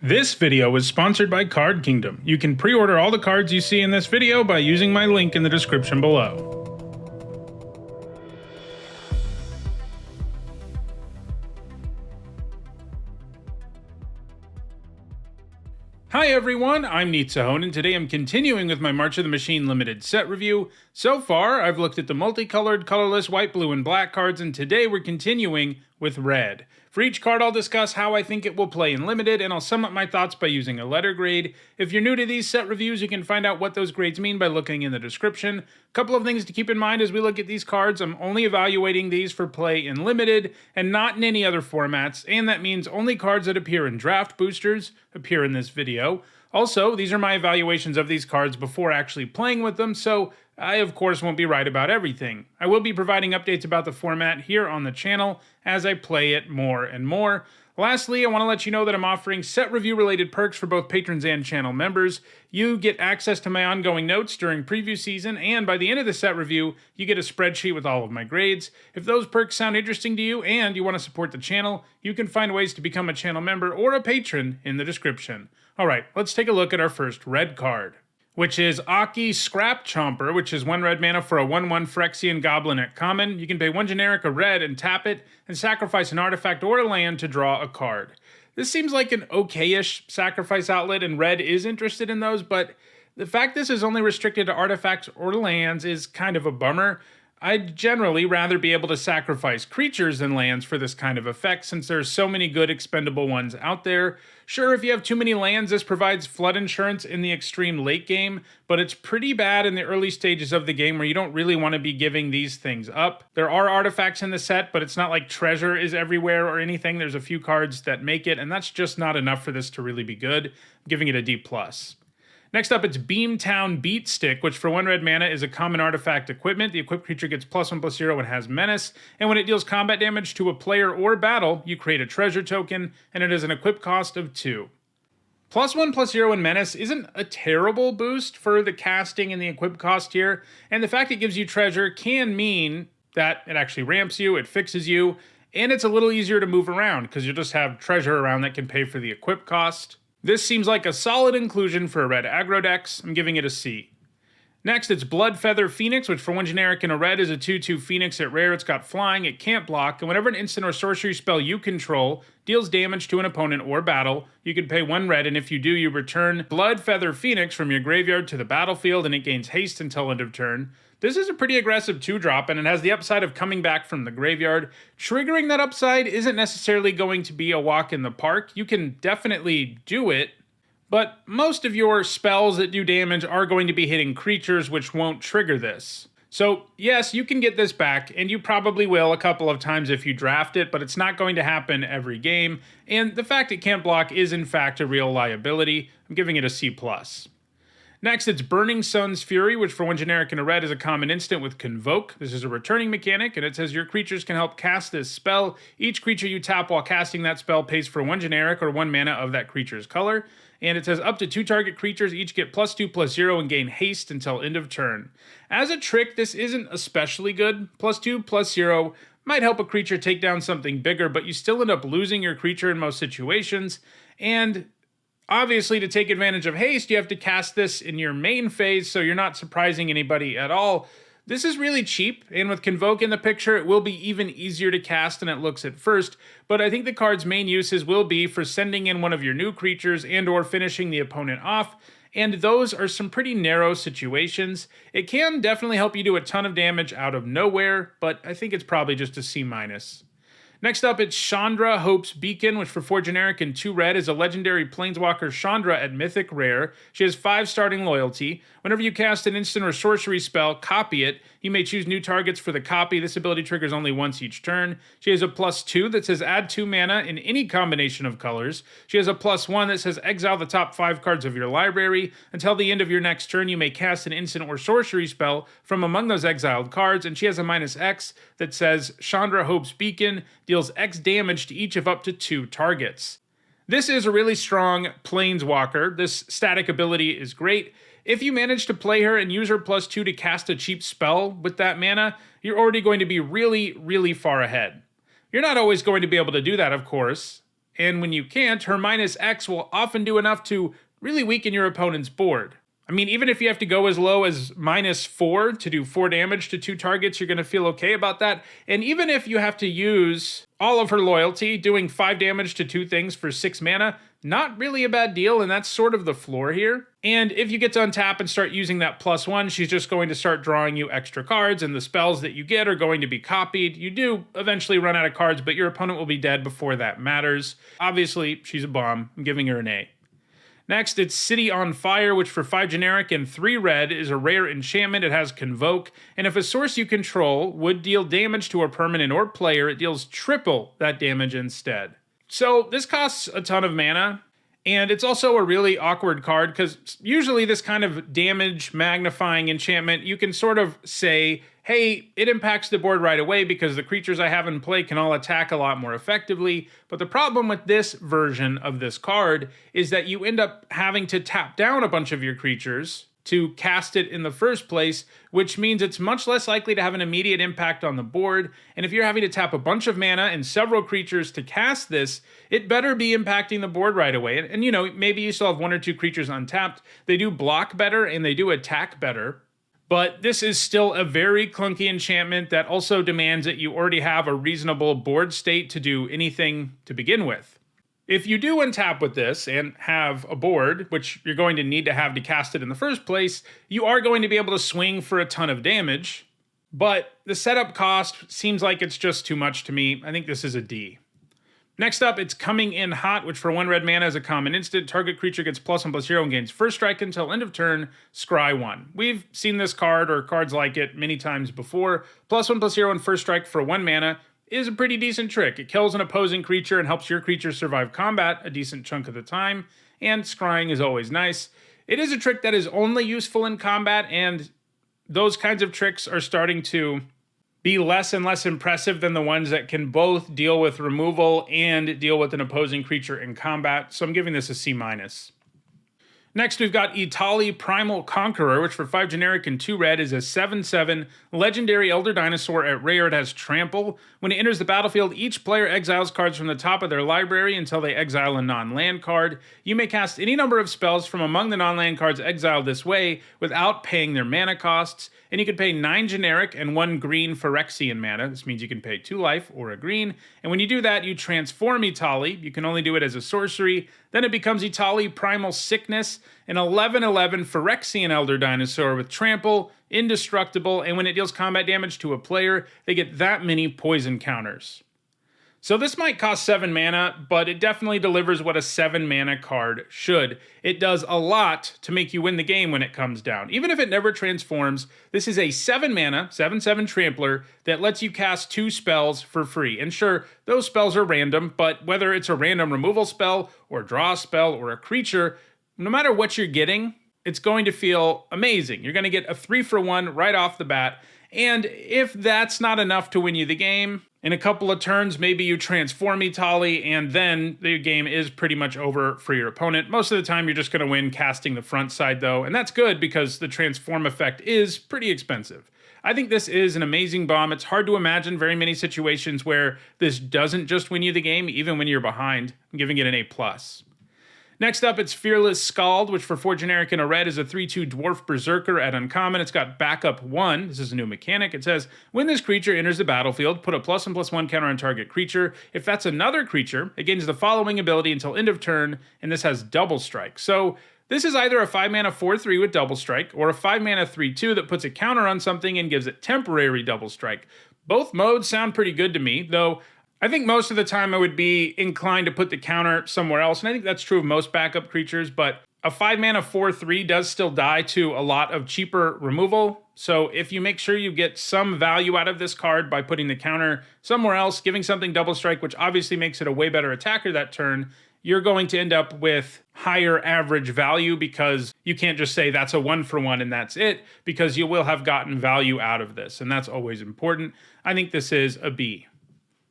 This video was sponsored by Card Kingdom. You can pre-order all the cards you see in this video by using my link in the description below. Hi everyone, I'm Nissa, and today I'm continuing with my March of the Machine limited set review. So far, I've looked at the multicolored, colorless, white, blue, and black cards, and today we're continuing with red. For each card, I'll discuss how I think it will play in limited, and I'll sum up my thoughts by using a letter grade. If you're new to these set reviews, you can find out what those grades mean by looking in the description. A couple of things to keep in mind as we look at these cards: I'm only evaluating these for play in limited and not in any other formats, and that means only cards that appear in draft boosters appear in this video. Also, these are my evaluations of these cards before actually playing with them, so I of course won't be right about everything. I will be providing updates about the format here on the channel as I play it more and more. Lastly, I want to let you know that I'm offering set review related perks for both patrons and channel members. You get access to my ongoing notes during preview season, and by the end of the set review, you get a spreadsheet with all of my grades. If those perks sound interesting to you and you want to support the channel, you can find ways to become a channel member or a patron in the description. Alright, let's take a look at our first red card, which is Aki Scrap Chomper, which is 1 red mana for a 1/1 Phyrexian Goblin at common. You can pay 1 generic, a red, and tap it, and sacrifice an artifact or a land to draw a card. This seems like an okay-ish sacrifice outlet, and red is interested in those, but the fact this is only restricted to artifacts or lands is kind of a bummer. I'd generally rather be able to sacrifice creatures than lands for this kind of effect, since there's so many good expendable ones out there. Sure, if you have too many lands, this provides flood insurance in the extreme late game, but it's pretty bad in the early stages of the game where you don't really want to be giving these things up. There are artifacts in the set, but it's not like treasure is everywhere or anything. There's a few cards that make it, and that's just not enough for this to really be good. I'm giving it a D+. Next up, it's Beamtown Beat Stick, which for 1 red mana is a common artifact equipment. The equipped creature gets +1/+0 and has menace, and when it deals combat damage to a player or battle, you create a treasure token, and it has an equip cost of 2. +1/+0 and menace isn't a terrible boost for the casting and the equip cost here, and the fact it gives you treasure can mean that it actually ramps you, it fixes you, and it's a little easier to move around, because you'll just have treasure around that can pay for the equip cost. This seems like a solid inclusion for a red aggro decks. I'm giving it a C. Next, it's Bloodfeather Phoenix, which for 1 generic and a red is a 2/2 Phoenix at rare. It's got flying, it can't block, and whenever an instant or sorcery spell you control deals damage to an opponent or battle, you can pay 1 red, and if you do, you return Bloodfeather Phoenix from your graveyard to the battlefield, and it gains haste until end of turn. This is a pretty aggressive 2-drop, and it has the upside of coming back from the graveyard. Triggering that upside isn't necessarily going to be a walk in the park. You can definitely do it, but most of your spells that do damage are going to be hitting creatures, which won't trigger this. So yes, you can get this back, and you probably will a couple of times if you draft it, but it's not going to happen every game, and the fact it can't block is in fact a real liability. I'm giving it a C+. Next, it's Burning Sun's Fury, which for 1 generic and a red is a common instant with Convoke. This is a returning mechanic, and it says your creatures can help cast this spell. Each creature you tap while casting that spell pays for 1 generic or 1 mana of that creature's color. And it says up to 2 target creatures each get +2/+0 and gain haste until end of turn. As a trick, this isn't especially good. +2/+0 might help a creature take down something bigger, but you still end up losing your creature in most situations. And obviously, to take advantage of haste, you have to cast this in your main phase, so you're not surprising anybody at all. This is really cheap, and with Convoke in the picture, it will be even easier to cast than it looks at first, but I think the card's main uses will be for sending in one of your new creatures and or finishing the opponent off, and those are some pretty narrow situations. It can definitely help you do a ton of damage out of nowhere, but I think it's probably just a C-. Next up, it's Chandra Hope's Beacon, which for 4 generic and 2 red is a legendary planeswalker Chandra at Mythic Rare. She has 5 starting loyalty. Whenever you cast an instant or sorcery spell, copy it. You may choose new targets for the copy. This ability triggers only once each turn. She has a +2 that says add 2 mana in any combination of colors. She has a +1 that says exile the top 5 cards of your library. Until the end of your next turn, you may cast an instant or sorcery spell from among those exiled cards. And she has a -X that says Chandra Hope's Beacon deals X damage to each of up to 2 targets. This is a really strong planeswalker. This static ability is great. If you manage to play her and use her +2 to cast a cheap spell with that mana, you're already going to be really, really far ahead. You're not always going to be able to do that, of course, and when you can't, her minus X will often do enough to really weaken your opponent's board. I mean, even if you have to go as low as -4 to do 4 damage to 2 targets, you're going to feel okay about that. And even if you have to use all of her loyalty, doing 5 damage to 2 things for 6 mana, not really a bad deal, and that's sort of the floor here. And if you get to untap and start using that +1, she's just going to start drawing you extra cards, and the spells that you get are going to be copied. You do eventually run out of cards, but your opponent will be dead before that matters. Obviously, she's a bomb. I'm giving her an A. Next, it's City on Fire, which for 5 generic and 3 red is a rare enchantment. It has Convoke, and if a source you control would deal damage to a permanent or player, it deals triple that damage instead. So this costs a ton of mana, and it's also a really awkward card, because usually this kind of damage magnifying enchantment, you can sort of say, hey, it impacts the board right away because the creatures I have in play can all attack a lot more effectively. But the problem with this version of this card is that you end up having to tap down a bunch of your creatures to cast it in the first place, which means it's much less likely to have an immediate impact on the board. And if you're having to tap a bunch of mana and several creatures to cast this, it better be impacting the board right away. And you know, maybe you still have 1 or 2 creatures untapped. They do block better and they do attack better. But this is still a very clunky enchantment that also demands that you already have a reasonable board state to do anything to begin with. If you do untap with this and have a board, which you're going to need to have to cast it in the first place, you are going to be able to swing for a ton of damage. But the setup cost seems like it's just too much to me. I think this is a D. Next up, it's Coming in Hot, which for 1 red mana is a common instant. Target creature gets +1/+0 and gains first strike until end of turn, scry 1. We've seen this card or cards like it many times before. +1/+0 and first strike for 1 mana is a pretty decent trick. It kills an opposing creature and helps your creature survive combat a decent chunk of the time, and scrying is always nice. It is a trick that is only useful in combat, and those kinds of tricks are starting to be less and less impressive than the ones that can both deal with removal and deal with an opposing creature in combat, so I'm giving this a C-. Next, we've got Etali Primal Conqueror, which for 5 generic and 2 red is a 7/7 legendary elder dinosaur. At rare, it has Trample. When it enters the battlefield, each player exiles cards from the top of their library until they exile a non-land card. You may cast any number of spells from among the non-land cards exiled this way without paying their mana costs, and you can pay 9 generic and 1 green Phyrexian mana. This means you can pay 2 life or a green, and when you do that, you transform Etali. You can only do it as a sorcery. Then it becomes Etali Primal Sickness, an 11/11 Phyrexian Elder Dinosaur with Trample, Indestructible, and when it deals combat damage to a player, they get that many poison counters. So this might cost 7 mana, but it definitely delivers what a 7 mana card should. It does a lot to make you win the game when it comes down. Even if it never transforms, this is a 7 mana, 7/7 Trampler that lets you cast 2 spells for free. And sure, those spells are random, but whether it's a random removal spell, or draw a spell, or a creature, no matter what you're getting, it's going to feel amazing. You're going to get a 3-for-1 right off the bat. And if that's not enough to win you the game, in a couple of turns, maybe you transform Etali, and then the game is pretty much over for your opponent. Most of the time, you're just going to win casting the front side, though, and that's good because the transform effect is pretty expensive. I think this is an amazing bomb. It's hard to imagine very many situations where this doesn't just win you the game, even when you're behind. I'm giving it an A+. Next up, it's Fearless Scald, which for 4 generic and a red is a 3/2 Dwarf Berserker at uncommon. It's got backup 1. This is a new mechanic. It says, when this creature enters the battlefield, put a +1/+1 counter on target creature. If that's another creature, it gains the following ability until end of turn, and this has Double Strike. So this is either a 5 mana 4/3 with Double Strike, or a 5 mana 3/2 that puts a counter on something and gives it temporary Double Strike. Both modes sound pretty good to me, though I think most of the time I would be inclined to put the counter somewhere else, and I think that's true of most backup creatures, but a 5 mana 4/3 does still die to a lot of cheaper removal, so if you make sure you get some value out of this card by putting the counter somewhere else, giving something Double Strike, which obviously makes it a way better attacker that turn, you're going to end up with higher average value because you can't just say that's a 1-for-1 and that's it, because you will have gotten value out of this, and that's always important. I think this is a B.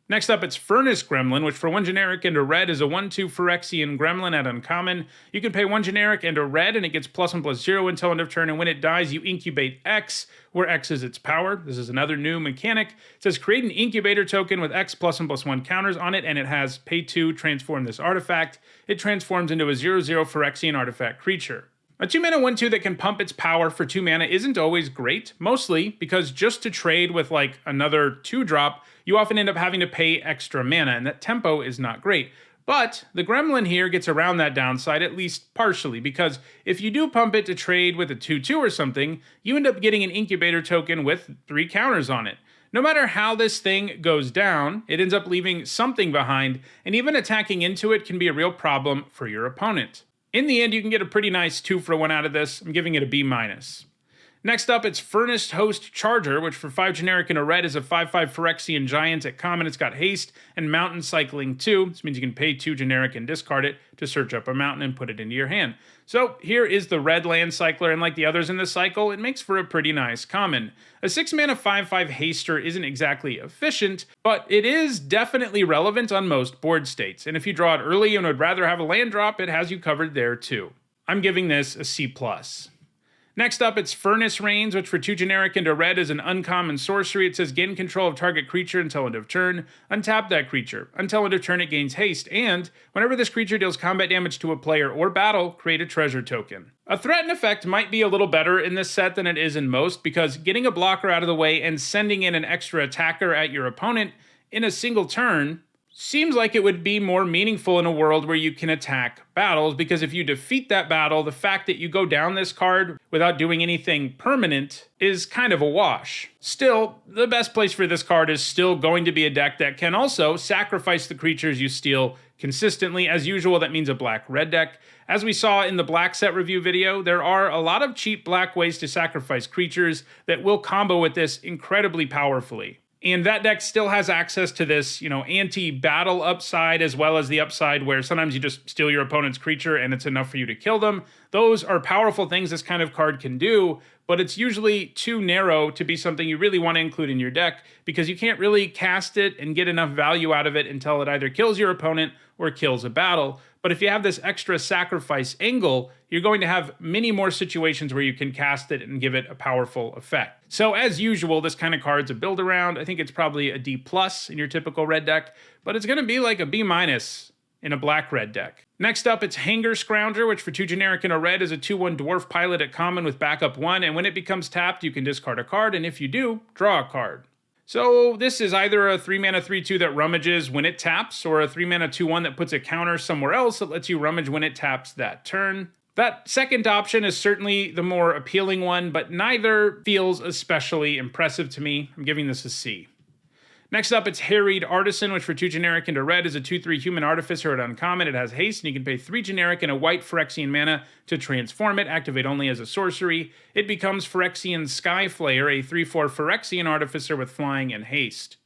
Next up, it's Furnished Gremlin, which for 1 generic and a red is a 1/2 Phyrexian Gremlin at uncommon. You can pay 1 generic and a red, and it gets +1/+0 until end of turn, and when it dies, you incubate X, where X is its power. This is another new mechanic. It says create an incubator token with X +1/+1 counters on it, and it has pay 2, transform this artifact. It transforms into a 0/0 Phyrexian artifact creature. A 2-mana 1/2 that can pump its power for 2 mana isn't always great, mostly because just to trade with like another 2-drop, you often end up having to pay extra mana, and that tempo is not great. But the Gremlin here gets around that downside, at least partially, because if you do pump it to trade with a 2/2 or something, you end up getting an incubator token with 3 counters on it. No matter how this thing goes down, it ends up leaving something behind, and even attacking into it can be a real problem for your opponent. In the end, you can get a pretty nice 2-for-1 out of this. I'm giving it a B-. Next up, it's Furnished Host Charger, which for 5 generic and a red is a 5/5 Phyrexian Giant at common. It's got haste and mountain cycling too. This means you can pay 2 generic and discard it to search up a mountain and put it into your hand. So here is the red land cycler, and like the others in this cycle, it makes for a pretty nice common. A 6-mana 5/5 haster isn't exactly efficient, but it is definitely relevant on most board states. And if you draw it early and would rather have a land drop, it has you covered there too. I'm giving this a C+. Next up, it's Furnace Reigns, which for 2 generic and a red is an uncommon sorcery. It says gain control of target creature until end of turn. Untap that creature. Until end of turn, it gains haste. And whenever this creature deals combat damage to a player or battle, create a treasure token. A threaten effect might be a little better in this set than it is in most, because getting a blocker out of the way and sending in an extra attacker at your opponent in a single turn seems like it would be more meaningful in a world where you can attack battles, because if you defeat that battle, the fact that you go down this card without doing anything permanent is kind of a wash. Still, the best place for this card is still going to be a deck that can also sacrifice the creatures you steal consistently. As usual, that means a black-red deck. As we saw in the black set review video, there are a lot of cheap black ways to sacrifice creatures that will combo with this incredibly powerfully. And that deck still has access to this, anti-battle upside, as well as the upside where sometimes you just steal your opponent's creature and it's enough for you to kill them. Those are powerful things this kind of card can do, but it's usually too narrow to be something you really want to include in your deck, because you can't really cast it and get enough value out of it until it either kills your opponent or kills a battle. But if you have this extra sacrifice angle, you're going to have many more situations where you can cast it and give it a powerful effect. So as usual, this kind of card's a build around. I think it's probably a D+ in your typical red deck, but it's going to be like a B- in a black-red deck. Next up, it's Hanger Scrounger, which for 2 generic and a red is a 2/1 dwarf pilot at common with backup 1, and when it becomes tapped, you can discard a card, and if you do, draw a card. So this is either a 3-mana 3/2 that rummages when it taps, or a 3-mana 2/1 that puts a counter somewhere else that lets you rummage when it taps that turn. That second option is certainly the more appealing one, but neither feels especially impressive to me. I'm giving this a C. Next up, it's Harried Artisan, which for 2 generic and a red is a 2/3 human artificer at uncommon. It has haste, and you can pay 3 generic and a white Phyrexian mana to transform it, activate only as a sorcery. It becomes Phyrexian Skyflayer, a 3/4 Phyrexian artificer with flying and haste.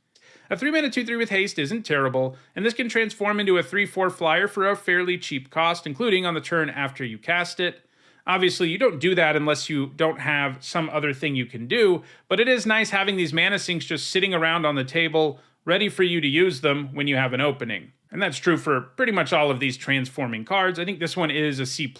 A 3-mana 2/3 with haste isn't terrible, and this can transform into a 3/4 flyer for a fairly cheap cost, including on the turn after you cast it. Obviously, you don't do that unless you don't have some other thing you can do, but it is nice having these mana sinks just sitting around on the table, ready for you to use them when you have an opening. And that's true for pretty much all of these transforming cards. I think this one is a C+.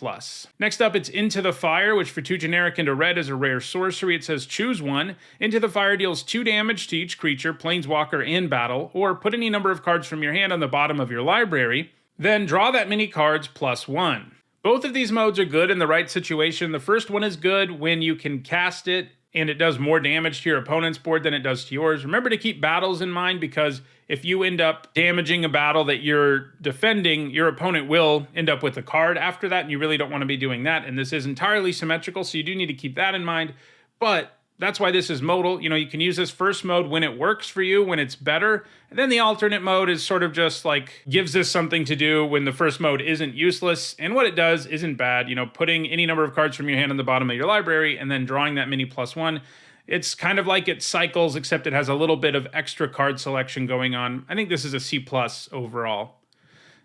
Next up, it's Into the Fire, which for 2 generic and a red is a rare sorcery. It says choose one. Into the Fire deals 2 damage to each creature, planeswalker, and battle, or put any number of cards from your hand on the bottom of your library, then draw that many cards +1. Both of these modes are good in the right situation. The first one is good when you can cast it and it does more damage to your opponent's board than it does to yours. Remember to keep battles in mind, because if you end up damaging a battle that you're defending, your opponent will end up with a card after that, and you really don't want to be doing that. And this is entirely symmetrical, so you do need to keep that in mind. But that's why this is modal. You can use this first mode when it works for you, when it's better. And then the alternate mode is sort of just like gives this something to do when the first mode isn't useless. And what it does isn't bad. Putting any number of cards from your hand on the bottom of your library and then drawing that many +1. It's kind of like it cycles, except it has a little bit of extra card selection going on. I think this is a C+ overall.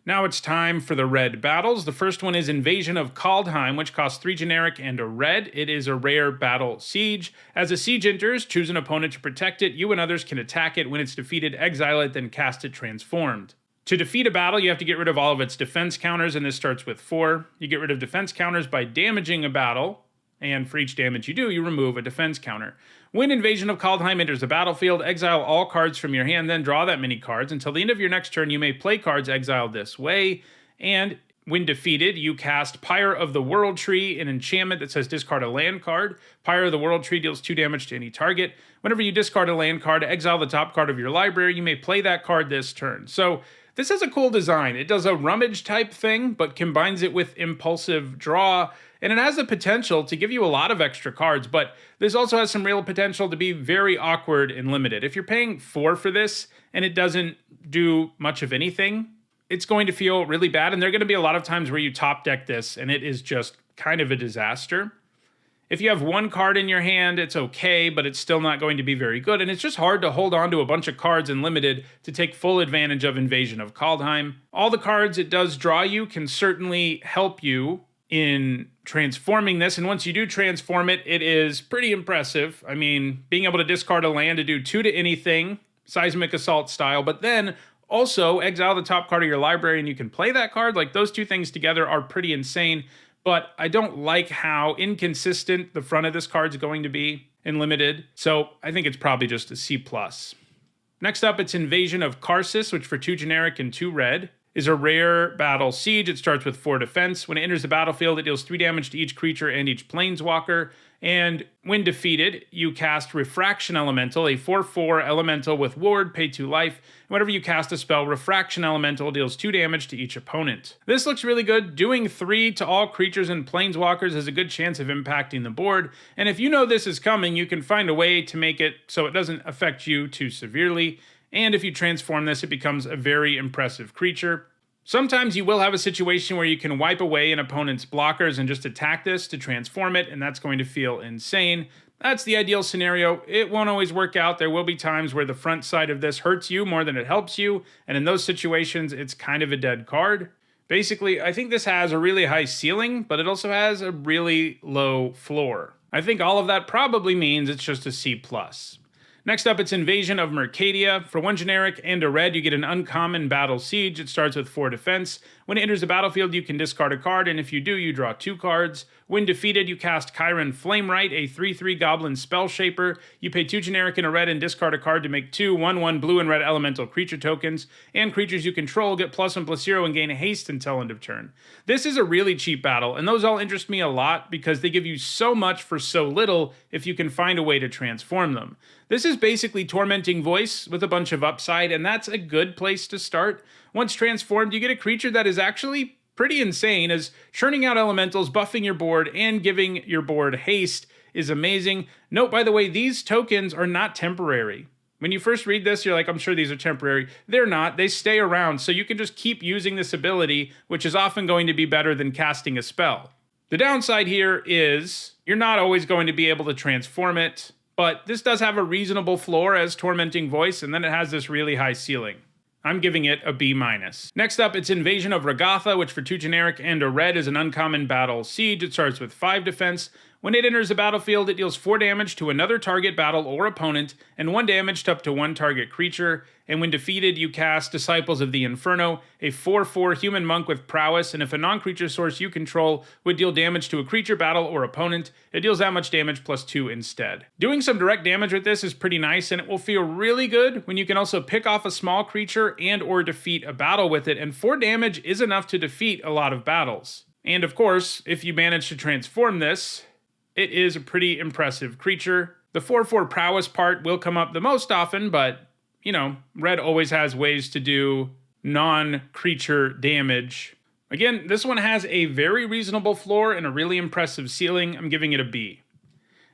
Now it's time for the red battles. The first one is Invasion of Caldheim, which costs 3 generic and a red. It is a rare battle siege. As a siege enters, choose an opponent to protect it. You and others can attack it. When it's defeated, exile it, then cast it transformed. To defeat a battle, you have to get rid of all of its defense counters, and this starts with 4. You get rid of defense counters by damaging a battle, and for each damage you do, you remove a defense counter. When Invasion of Caldheim enters the battlefield, exile all cards from your hand, then draw that many cards. Until the end of your next turn, you may play cards exiled this way, and when defeated, you cast Pyre of the World Tree, an enchantment that says discard a land card. Pyre of the World Tree deals 2 damage to any target. Whenever you discard a land card, exile the top card of your library. You may play that card this turn. So this has a cool design. It does a rummage type thing, but combines it with impulsive draw, and it has the potential to give you a lot of extra cards, but this also has some real potential to be very awkward and limited. If you're paying 4 for this and it doesn't do much of anything, it's going to feel really bad, and there are going to be a lot of times where you top deck this and it is just kind of a disaster. If you have 1 card in your hand, it's okay, but it's still not going to be very good, and it's just hard to hold on to a bunch of cards in limited to take full advantage of Invasion of Caldheim. All the cards it does draw you can certainly help you in transforming this, and once you do transform it, it is pretty impressive. I mean, being able to discard a land to do 2 to anything, Seismic Assault style, but then also exile the top card of your library and you can play that card. Like, those 2 things together are pretty insane, but I don't like how inconsistent the front of this card's going to be in limited, so I think it's probably just a C+. Next up, it's Invasion of Karsis, which for 2 generic and 2 red is a rare battle siege. It starts with 4 defense. When it enters the battlefield, it deals 3 damage to each creature and each planeswalker. And when defeated, you cast Refraction Elemental, a 4/4 elemental with ward, pay 2 life. Whenever you cast a spell, Refraction Elemental deals 2 damage to each opponent. This looks really good. Doing 3 to all creatures and planeswalkers has a good chance of impacting the board. And if you know this is coming, you can find a way to make it so it doesn't affect you too severely. And if you transform this, it becomes a very impressive creature. Sometimes you will have a situation where you can wipe away an opponent's blockers and just attack this to transform it, and that's going to feel insane. That's the ideal scenario. It won't always work out. There will be times where the front side of this hurts you more than it helps you, and in those situations, it's kind of a dead card. Basically, I think this has a really high ceiling, but it also has a really low floor. I think all of that probably means it's just a C+. Next up, it's Invasion of Mercadia. For 1 generic and a red, you get an uncommon battle siege. It starts with 4 defense. When it enters the battlefield, you can discard a card, and if you do, you draw 2 cards. When defeated, you cast Chiron Flamewright, a 3/3 goblin spell shaper. You pay 2 generic and a red and discard a card to make 2 1/1 blue and red elemental creature tokens, and creatures you control get +1/+0 and gain haste until end of turn. This is a really cheap battle, and those all interest me a lot because they give you so much for so little if you can find a way to transform them. This is basically Tormenting Voice with a bunch of upside, and that's a good place to start. Once transformed, you get a creature that is actually pretty insane, as churning out elementals, buffing your board, and giving your board haste is amazing. Note, by the way, these tokens are not temporary. When you first read this, you're like, I'm sure these are temporary. They're not. They stay around, so you can just keep using this ability, which is often going to be better than casting a spell. The downside here is you're not always going to be able to transform it, but this does have a reasonable floor as Tormenting Voice, and then it has this really high ceiling. I'm giving it a B-. Next up, it's Invasion of Regatha, which for 2 generic and a red is an uncommon battle siege. It starts with 5 defense. When it enters the battlefield, it deals 4 damage to another target battle or opponent, and 1 damage to up to 1 target creature. And when defeated, you cast Disciples of the Inferno, a 4/4 human monk with prowess, and if a non-creature source you control would deal damage to a creature, battle, or opponent, it deals that much damage +2 instead. Doing some direct damage with this is pretty nice, and it will feel really good when you can also pick off a small creature and or defeat a battle with it, and 4 damage is enough to defeat a lot of battles. And of course, if you manage to transform this, it is a pretty impressive creature. The 4/4 prowess part will come up the most often, but you know, red always has ways to do non-creature damage. Again, this one has a very reasonable floor and a really impressive ceiling. I'm giving it a B.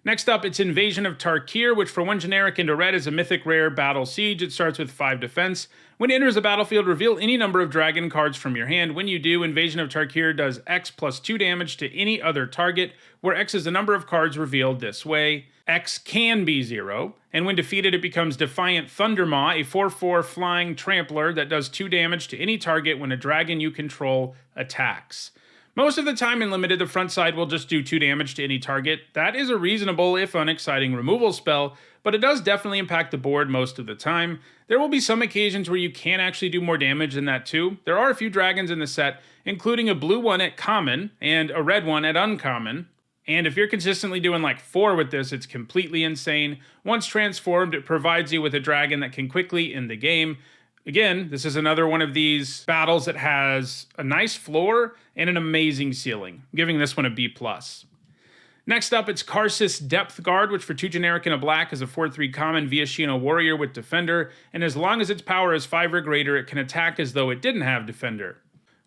Next up, it's Invasion of Tarkir, which for 1 generic into red is a mythic rare battle siege. It starts with 5 defense. When it enters the battlefield, reveal any number of dragon cards from your hand. When you do, Invasion of Tarkir does X plus 2 damage to any other target, where X is the number of cards revealed this way. X can be 0, and when defeated it becomes Defiant Thundermaw, a 4/4 flying trampler that does 2 damage to any target when a dragon you control attacks. Most of the time in Limited, the front side will just do 2 damage to any target. That is a reasonable, if unexciting, removal spell, but it does definitely impact the board most of the time. There will be some occasions where you can actually do more damage than that too. There are a few dragons in the set, including a blue one at common and a red one at uncommon. And if you're consistently doing like 4 with this, it's completely insane. Once transformed, it provides you with a dragon that can quickly end the game. Again, this is another one of these battles that has a nice floor and an amazing ceiling. I'm giving this one a B+. Next up, it's Karsis Depth Guard, which for 2 generic and a black is a 4/3 common Viashino warrior with Defender, and as long as its power is 5 or greater, it can attack as though it didn't have Defender.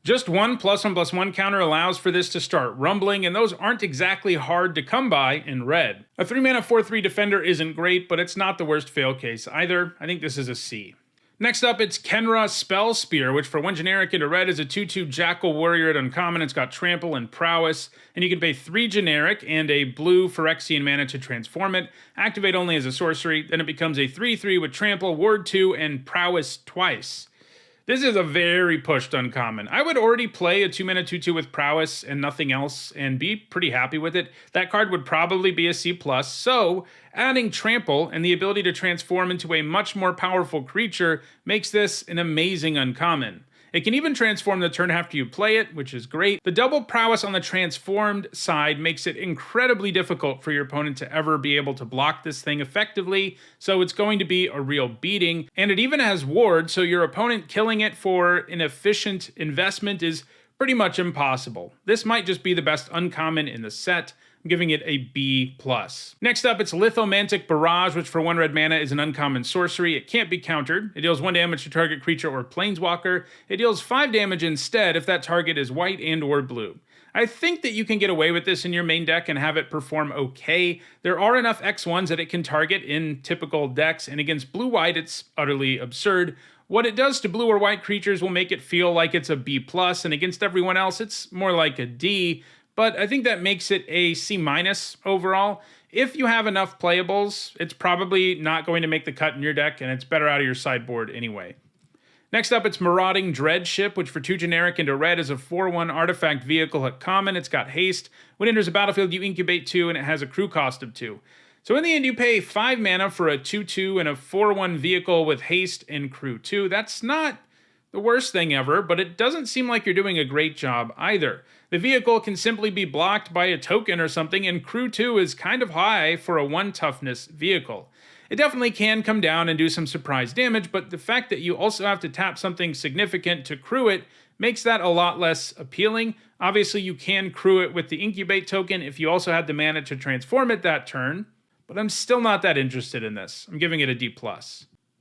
Just 1+1/+1 counter allows for this to start rumbling, and those aren't exactly hard to come by in red. A 3-mana 4/3 Defender isn't great, but it's not the worst fail case either. I think this is a C. Next up, it's Kenra Spell Spear, which for 1 generic into red is a 2/2 Jackal Warrior at uncommon. It's got Trample and Prowess, and you can pay 3 generic and a blue Phyrexian mana to transform it. Activate only as a sorcery, then it becomes a 3/3 with Trample, Ward 2, and Prowess twice. This is a very pushed uncommon. I would already play a 2-mana 2/2 with Prowess and nothing else and be pretty happy with it. That card would probably be a C+, so adding Trample and the ability to transform into a much more powerful creature makes this an amazing uncommon. It can even transform the turn after you play it, which is great. The double prowess on the transformed side makes it incredibly difficult for your opponent to ever be able to block this thing effectively, so it's going to be a real beating. And it even has ward, so your opponent killing it for an efficient investment is pretty much impossible. This might just be the best uncommon in the set. I'm giving it a B+. Next up, it's Lithomantic Barrage, which for 1 red mana is an uncommon sorcery. It can't be countered. It deals 1 damage to target creature or planeswalker. It deals 5 damage instead if that target is white and or blue. I think that you can get away with this in your main deck and have it perform okay. There are enough X1s that it can target in typical decks, and against blue-white, it's utterly absurd. What it does to blue or white creatures will make it feel like it's a B+, and against everyone else, it's more like a D. But I think that makes it a C- overall. If you have enough playables, it's probably not going to make the cut in your deck, and it's better out of your sideboard anyway. Next up, it's Marauding Dreadship, which for 2 generic into red is a 4/1 artifact vehicle at common. It's got haste. When it enters a battlefield, you incubate 2, and it has a crew cost of 2. So in the end, you pay 5 mana for a 2/2 and a 4/1 vehicle with haste and crew 2. That's not the worst thing ever, but it doesn't seem like you're doing a great job either. The vehicle can simply be blocked by a token or something, and crew 2 is kind of high for a 1 toughness vehicle. It definitely can come down and do some surprise damage, but the fact that you also have to tap something significant to crew it makes that a lot less appealing. Obviously, you can crew it with the incubate token if you also had the mana to transform it that turn, but I'm still not that interested in this. I'm giving it a D+.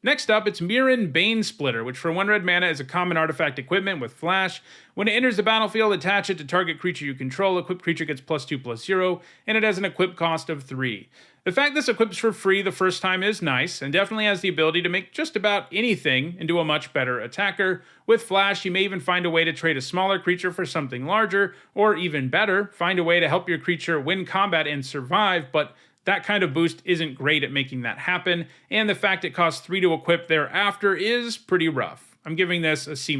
Next up, it's Mirren Banesplitter, which for 1 red mana is a common artifact equipment with flash. When it enters the battlefield, attach it to target creature you control. Equipped creature gets +2/+0, and it has an equip cost of 3. The fact this equips for free the first time is nice, and definitely has the ability to make just about anything into a much better attacker. With flash, you may even find a way to trade a smaller creature for something larger, or even better, find a way to help your creature win combat and survive, but that kind of boost isn't great at making that happen, and the fact it costs 3 to equip thereafter is pretty rough. I'm giving this a C-.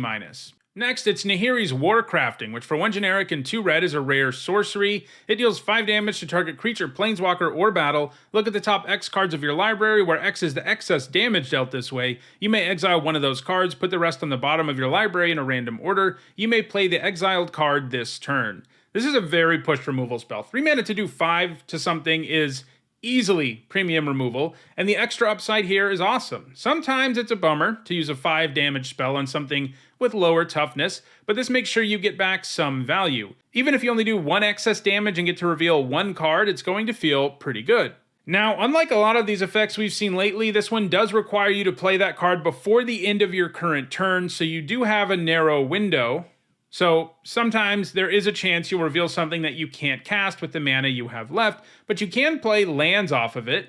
Next, it's Nahiri's Warcrafting, which for 1 generic and 2 red is a rare sorcery. It deals 5 damage to target creature, planeswalker, or battle. Look at the top X cards of your library, where X is the excess damage dealt this way. You may exile one of those cards, put the rest on the bottom of your library in a random order. You may play the exiled card this turn. This is a very pushed removal spell. 3 mana to do 5 to something is easily premium removal, and the extra upside here is awesome. Sometimes it's a bummer to use a 5 damage spell on something with lower toughness, but this makes sure you get back some value. Even if you only do 1 excess damage and get to reveal 1 card, it's going to feel pretty good. Now, unlike a lot of these effects we've seen lately, this one does require you to play that card before the end of your current turn, so you do have a narrow window. So sometimes there is a chance you'll reveal something that you can't cast with the mana you have left, but you can play lands off of it.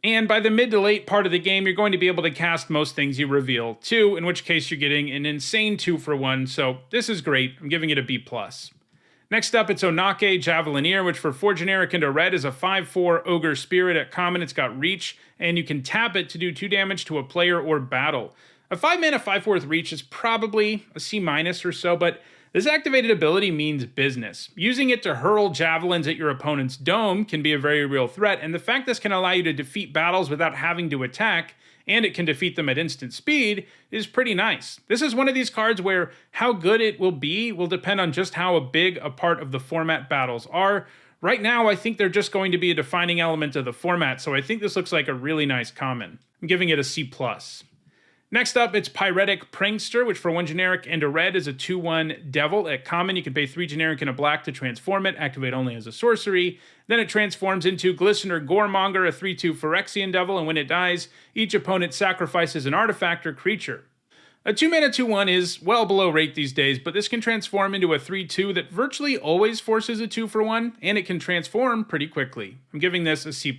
And by the mid to late part of the game, you're going to be able to cast most things you reveal too, in which case you're getting an insane 2-for-1, so this is great. I'm giving it a B+. Next up, it's Onake Javelineer, which for 4 generic and a red is a 5/4 Ogre Spirit at common. It's got reach, and you can tap it to do 2 damage to a player or battle. A 5-mana 5/4 with reach is probably a C- or so, but this activated ability means business. Using it to hurl javelins at your opponent's dome can be a very real threat, and the fact this can allow you to defeat battles without having to attack, and it can defeat them at instant speed, is pretty nice. This is one of these cards where how good it will be will depend on just how big a part of the format battles are. Right now, I think they're just going to be a defining element of the format, so I think this looks like a really nice common. I'm giving it a C+. Next up, it's Pyretic Prankster, which for 1 generic and a red is a 2/1 devil. At common, you can pay 3 generic and a black to transform it, activate only as a sorcery. Then it transforms into Glistener Goremonger, a 3/2 Phyrexian devil, and when it dies, each opponent sacrifices an artifact or creature. A 2-mana 2/1 is well below rate these days, but this can transform into a 3/2 that virtually always forces a 2-for-1, and it can transform pretty quickly. I'm giving this a C+.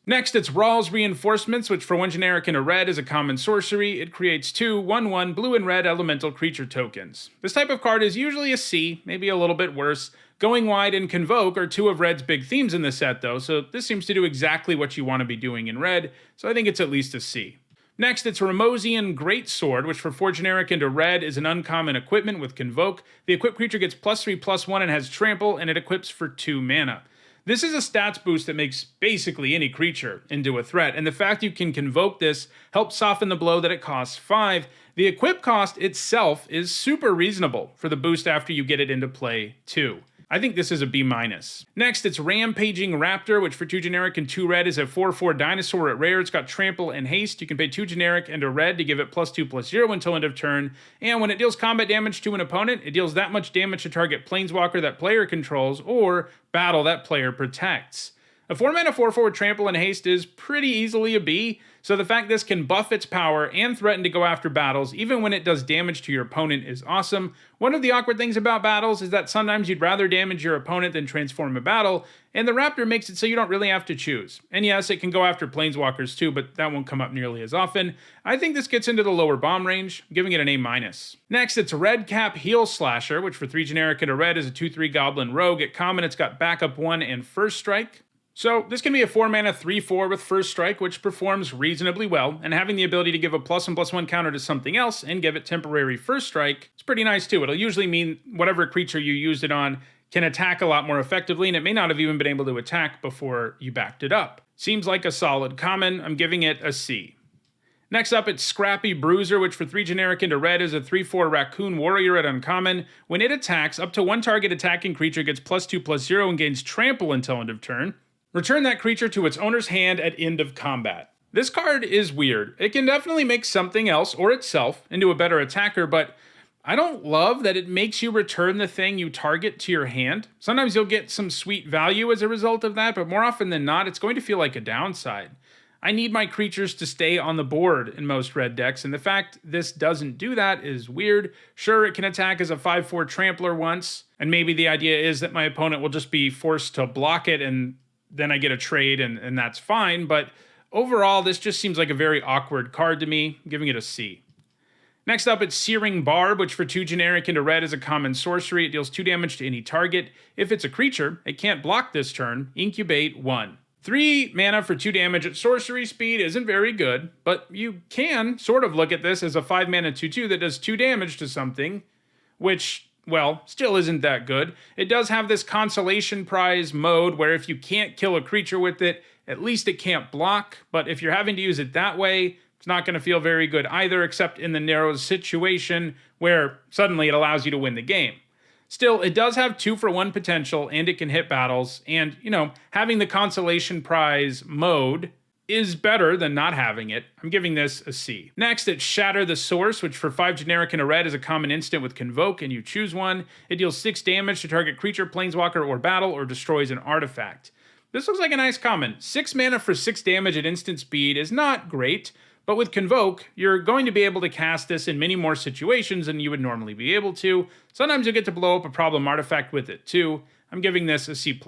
Next, it's Rawl's Reinforcements, which for 1 generic and a red is a common sorcery. It creates 2 1/1 blue and red elemental creature tokens. This type of card is usually a C, maybe a little bit worse. Going Wide and Convoke are 2 of red's big themes in the set though, so this seems to do exactly what you want to be doing in red, so I think it's at least a C. Next, it's Remozion Greatsword, which for 4 generic and a red is an uncommon equipment with Convoke. The equipped creature gets +3/+1 and has Trample, and it equips for 2 mana. This is a stats boost that makes basically any creature into a threat, and the fact you can Convoke this helps soften the blow that it costs 5. The equip cost itself is super reasonable for the boost after you get it into play too. I think this is a B-. Next, it's Rampaging Raptor, which for 2 generic and 2 red is a 4/4 dinosaur at rare. It's got Trample and Haste. You can pay 2 generic and a red to give it +2/+0 until end of turn. And when it deals combat damage to an opponent, it deals that much damage to target planeswalker that player controls or battle that player protects. A 4-mana 4/4 with Trample and Haste is pretty easily a B, so the fact this can buff its power and threaten to go after battles, even when it does damage to your opponent, is awesome. One of the awkward things about battles is that sometimes you'd rather damage your opponent than transform a battle, and the Raptor makes it so you don't really have to choose. And yes, it can go after planeswalkers too, but that won't come up nearly as often. I think this gets into the lower bomb range, giving it an A-. Next, it's Redcap Heel Slasher, which for 3 generic and a red is a 2/3 Goblin Rogue. At common, it's got Backup 1 and First Strike. So this can be a 4-mana 3/4 with First Strike, which performs reasonably well, and having the ability to give a +1/+1 counter to something else and give it temporary First Strike is pretty nice too. It'll usually mean whatever creature you used it on can attack a lot more effectively, and it may not have even been able to attack before you backed it up. Seems like a solid common. I'm giving it a C. Next up, it's Scrappy Bruiser, which for 3 generic and a red is a 3/4 Raccoon Warrior at uncommon. When it attacks, up to 1 target attacking creature gets +2/+0 and gains Trample until end of turn. Return that creature to its owner's hand at end of combat. This card is weird. It can definitely make something else, or itself, into a better attacker, but I don't love that it makes you return the thing you target to your hand. Sometimes you'll get some sweet value as a result of that, but more often than not, it's going to feel like a downside. I need my creatures to stay on the board in most red decks, and the fact this doesn't do that is weird. Sure, it can attack as a 5/4 Trampler once, and maybe the idea is that my opponent will just be forced to block it and then I get a trade and that's fine, but overall this just seems like a very awkward card to me. I'm giving it a C. Next up, it's Searing Barb, which for 2 generic and a red is a common sorcery. It deals 2 damage to any target. If it's a creature, it can't block this turn. Incubate 1. 3 mana for 2 damage at sorcery speed isn't very good, but you can sort of look at this as a 5 mana 2/2 that does 2 damage to something, which, well, still isn't that good. It does have this consolation prize mode where if you can't kill a creature with it, at least it can't block, but if you're having to use it that way, it's not going to feel very good either, except in the narrow situation where suddenly it allows you to win the game. Still, it does have 2-for-1 potential, and it can hit battles, and, having the consolation prize mode is better than not having it. I'm giving this a C. Next, it's Shatter the Source, which for 5 generic and a red is a common instant with Convoke, and you choose one. It deals 6 damage to target creature, planeswalker, or battle, or destroys an artifact. This looks like a nice common. 6 mana for 6 damage at instant speed is not great, But with Convoke, you're going to be able to cast this in many more situations than you would normally be able to. Sometimes you'll get to blow up a problem artifact with it too. I'm giving this a C+.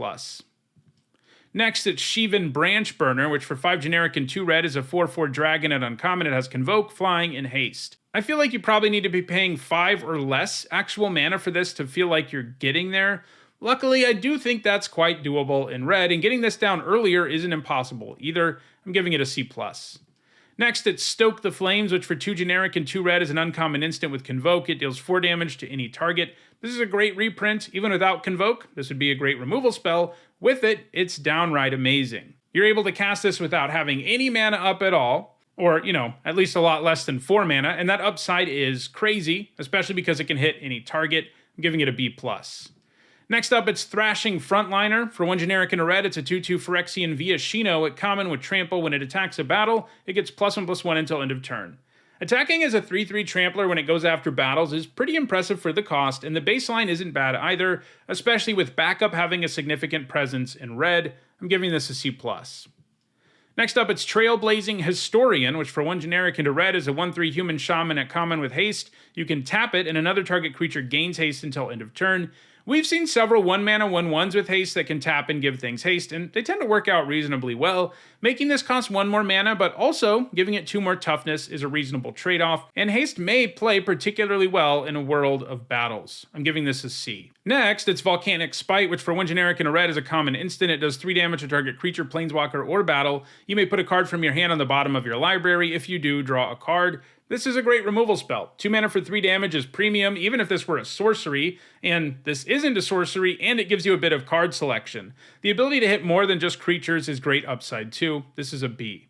Next, it's Shivan Branchburner, which for 5 generic and 2 red is a 4/4 dragon at uncommon. It has Convoke, Flying, and Haste. I feel like you probably need to be paying 5 or less actual mana for this to feel like you're getting there. Luckily, I do think that's quite doable in red, and getting this down earlier isn't impossible either. I'm giving it a C+. Next, it's Stoke the Flames, which for 2 generic and 2 red is an uncommon instant with Convoke. It deals 4 damage to any target. This is a great reprint. Even without Convoke, this would be a great removal spell. With it, it's downright amazing. You're able to cast this without having any mana up at all, or, at least a lot less than 4 mana, and that upside is crazy, especially because it can hit any target. I'm giving it a B+. Next up, it's Thrashing Frontliner. For 1 generic and a red, it's a 2/2 Phyrexian via Shino at common with Trample. When it attacks a battle, it gets +1/+1 until end of turn. Attacking as a 3/3 Trampler when it goes after battles is pretty impressive for the cost, and the baseline isn't bad either, especially with backup having a significant presence in red. I'm giving this a C+. Next up, it's Trailblazing Historian, which for 1 generic and a red is a 1/3 Human Shaman at common with Haste. You can tap it, and another target creature gains Haste until end of turn. We've seen several 1-mana 1/1s with Haste that can tap and give things Haste, and they tend to work out reasonably well. Making this cost 1 more mana, but also giving it 2 more toughness is a reasonable trade-off, and Haste may play particularly well in a world of battles. I'm giving this a C. Next, it's Volcanic Spite, which for 1 generic and a red is a common instant. It does 3 damage to target creature, planeswalker, or battle. You may put a card from your hand on the bottom of your library. If you do, draw a card. This is a great removal spell. 2 mana for 3 damage is premium, even if this were a sorcery, and this isn't a sorcery, and it gives you a bit of card selection. The ability to hit more than just creatures is great upside too. This is a B.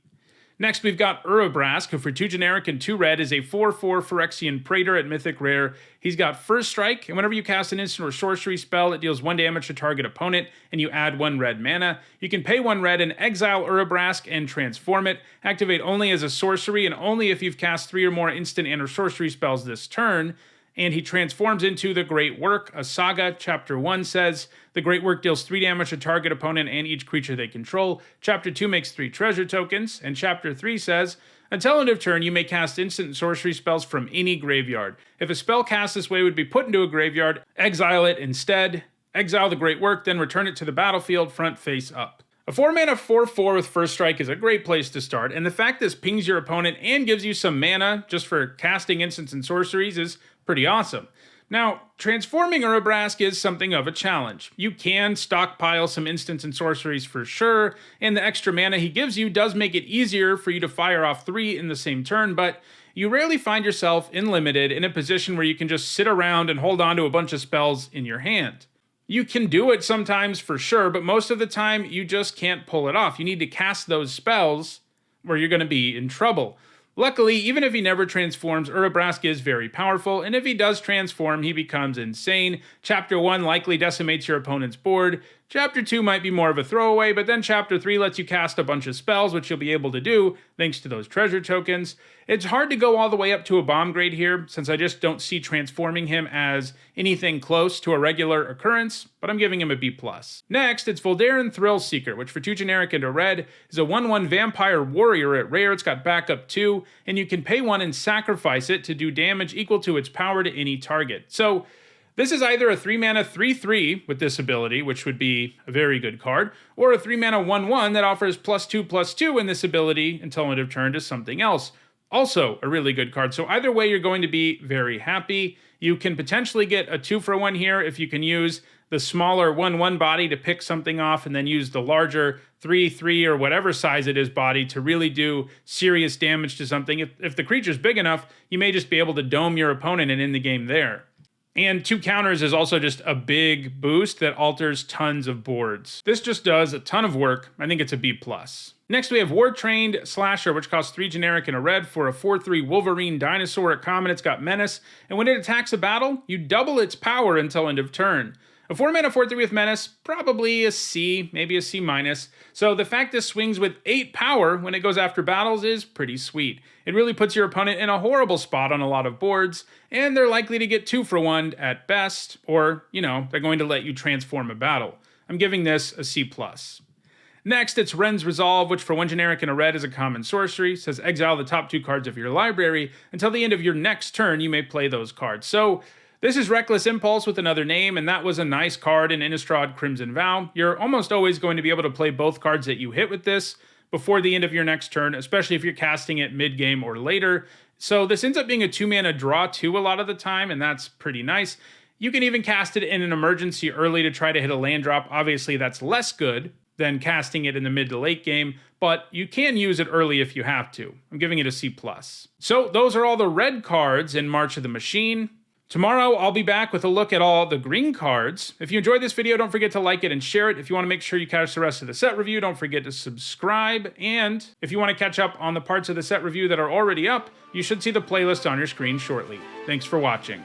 Next, we've got Urabrask, who for 2 generic and 2 red is a 4/4 Phyrexian Praetor at Mythic Rare. He's got First Strike, and whenever you cast an instant or sorcery spell, it deals 1 damage to target opponent, and you add 1 red mana. You can pay 1 red and exile Urabrask and transform it. Activate only as a sorcery, and only if you've cast 3 or more instant and or sorcery spells this turn. And he transforms into the Great Work. A Saga, Chapter 1 says, the Great Work deals 3 damage to target opponent and each creature they control. Chapter 2 makes 3 treasure tokens. And Chapter 3 says, until end of turn, you may cast instant and sorcery spells from any graveyard. If a spell cast this way would be put into a graveyard, exile it instead. Exile the Great Work, then return it to the battlefield front face up. A 4-mana 4/4 with First Strike is a great place to start, and the fact this pings your opponent and gives you some mana just for casting instants and sorceries is pretty awesome. Now, transforming Urabrask is something of a challenge. You can stockpile some instants and sorceries for sure, and the extra mana he gives you does make it easier for you to fire off 3 in the same turn, but you rarely find yourself in Limited in a position where you can just sit around and hold on to a bunch of spells in your hand. You can do it sometimes for sure, but most of the time you just can't pull it off. You need to cast those spells where you're going to be in trouble. Luckily, even if he never transforms, Urabrask is very powerful, and if he does transform, he becomes insane. Chapter 1 likely decimates your opponent's board. Chapter 2 might be more of a throwaway, but then Chapter 3 lets you cast a bunch of spells, which you'll be able to do thanks to those treasure tokens. It's hard to go all the way up to a bomb grade here, since I just don't see transforming him as anything close to a regular occurrence, but I'm giving him a B+. Next, it's Voldaren Thrillseeker, which for 2 generic and a red is a 1/1 vampire warrior at rare. It's got backup 2, and you can pay 1 and sacrifice it to do damage equal to its power to any target. So this is either a 3-mana 3/3 with this ability, which would be a very good card, or a 3-mana 1/1 that offers +2/+2 in this ability until end of turn to something else. Also a really good card. So either way, you're going to be very happy. You can potentially get a 2-for-1 here if you can use the smaller 1/1 body to pick something off and then use the larger 3/3 or whatever size it is body to really do serious damage to something. If the creature's big enough, you may just be able to dome your opponent and end the game there. And 2 counters is also just a big boost that alters tons of boards. This just does a ton of work. I think it's a B+. Next, we have War Trained Slasher, which costs 3 generic and a red for a 4/3 Wolverine dinosaur at common. It's got Menace, and when it attacks a battle, you double its power until end of turn. A 4-mana 4/3 with Menace, probably a C, maybe a C-. So the fact this swings with 8 power when it goes after battles is pretty sweet. It really puts your opponent in a horrible spot on a lot of boards, and they're likely to get 2-for-1 at best, or, they're going to let you transform a battle. I'm giving this a C+. Next, it's Ren's Resolve, which for one generic and a red is a common sorcery. It says exile the top 2 cards of your library. Until the end of your next turn, you may play those cards. So this is Reckless Impulse with another name, and that was a nice card in Innistrad Crimson Vow. You're almost always going to be able to play both cards that you hit with this before the end of your next turn, especially if you're casting it mid-game or later. So this ends up being a 2-mana draw 2 a lot of the time, and that's pretty nice. You can even cast it in an emergency early to try to hit a land drop. Obviously, that's less good than casting it in the mid to late game, but you can use it early if you have to. I'm giving it a C+. So those are all the red cards in March of the Machine. Tomorrow, I'll be back with a look at all the green cards. If you enjoyed this video, don't forget to like it and share it. If you want to make sure you catch the rest of the set review, don't forget to subscribe. And if you want to catch up on the parts of the set review that are already up, you should see the playlist on your screen shortly. Thanks for watching.